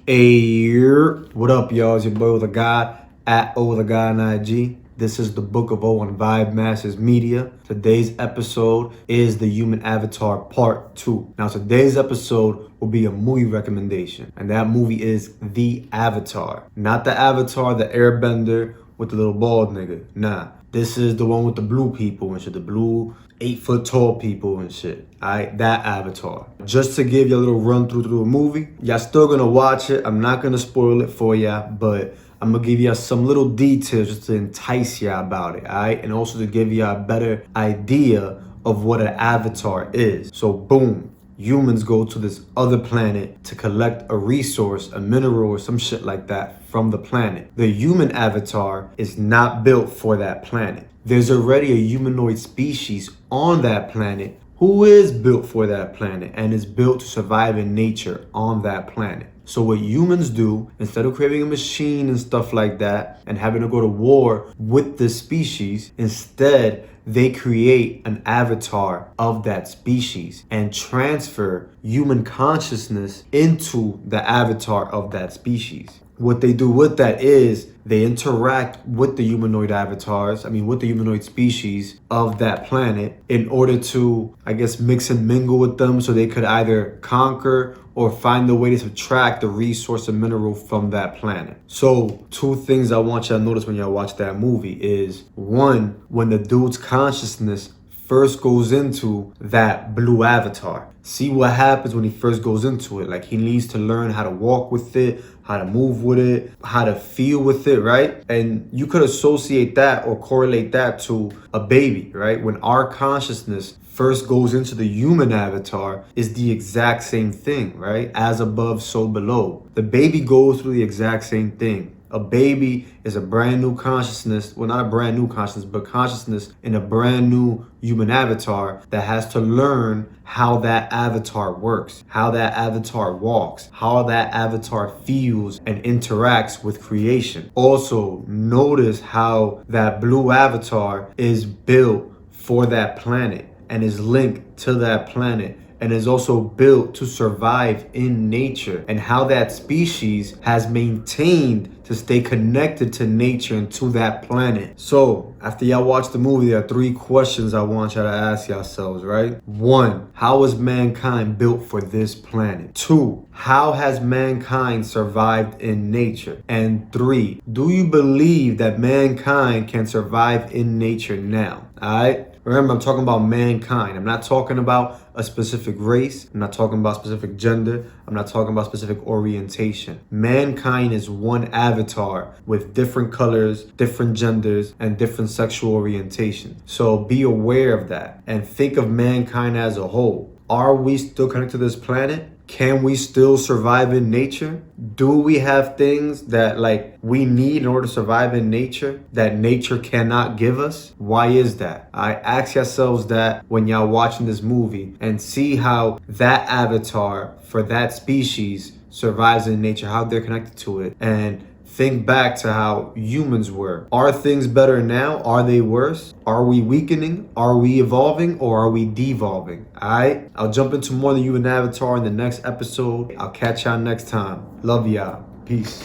What up, y'all? It's your boy the guy at O the guy on IG. This is the Book of O on Vibe Masters Media. Today's episode is the Human Avatar Part 2. Now, today's episode will be a movie recommendation, and that movie is The Avatar. Not the Avatar, the Airbender with the little bald nigga. Nah, this is the one with the blue people and shit, the blue 8-foot tall people and shit. Alright, that Avatar. Just to give you a little run through the movie, y'all still gonna watch it. I'm not gonna spoil it for y'all, but I'm gonna give y'all some little details just to entice y'all about it, alright? And also to give y'all a better idea of what an avatar is. So boom, humans go to this other planet to collect a resource, a mineral or some shit like that from the planet. The human avatar is not built for that planet. There's already a humanoid species on that planet who is built for that planet and is built to survive in nature on that planet. So what humans do, instead of creating a machine and stuff like that and having to go to war with the species, instead they create an avatar of that species and transfer human consciousness into the avatar of that species. What they do with that is they interact with the humanoid with the humanoid species of that planet in order to, I guess, mix and mingle with them so they could either conquer or find a way to subtract the resource and mineral from that planet. So, two things I want y'all to notice when y'all watch that movie is, one, when the dude's consciousness first goes into that blue avatar. See what happens when he first goes into it. Like, he needs to learn how to walk with it, how to move with it, how to feel with it, right? And you could associate that or correlate that to a baby, right? When our consciousness first goes into the human avatar, is the exact same thing, right? As above, so below. The baby goes through the exact same thing. A baby is a brand new consciousness, well, not a brand new consciousness, but consciousness in a brand new human avatar that has to learn how that avatar works, how that avatar walks, how that avatar feels and interacts with creation. Also, notice how that blue avatar is built for that planet and is linked to that planet and is also built to survive in nature, and how that species has maintained to stay connected to nature and to that planet. So after y'all watch the movie, there are 3 questions I want y'all to ask yourselves, right? 1, how is mankind built for this planet? 2, how has mankind survived in nature? And 3, do you believe that mankind can survive in nature now? All right? Remember, I'm talking about mankind. I'm not talking about a specific race. I'm not talking about specific gender. I'm not talking about specific orientation. Mankind is one avatar with different colors, different genders, and different sexual orientation. So be aware of that and think of mankind as a whole. Are we still connected to this planet? Can we still survive in nature? Do we have things that we need in order to survive in nature that nature cannot give us? Why is that? I ask yourselves that when y'all watching this movie and see how that avatar for that species survives in nature, how they're connected to it, and think back to how humans were. Are things better now? Are they worse? Are we weakening? Are we evolving? Or are we devolving? Alright? I'll jump into more of the human avatar in the next episode. I'll catch y'all next time. Love y'all. Peace.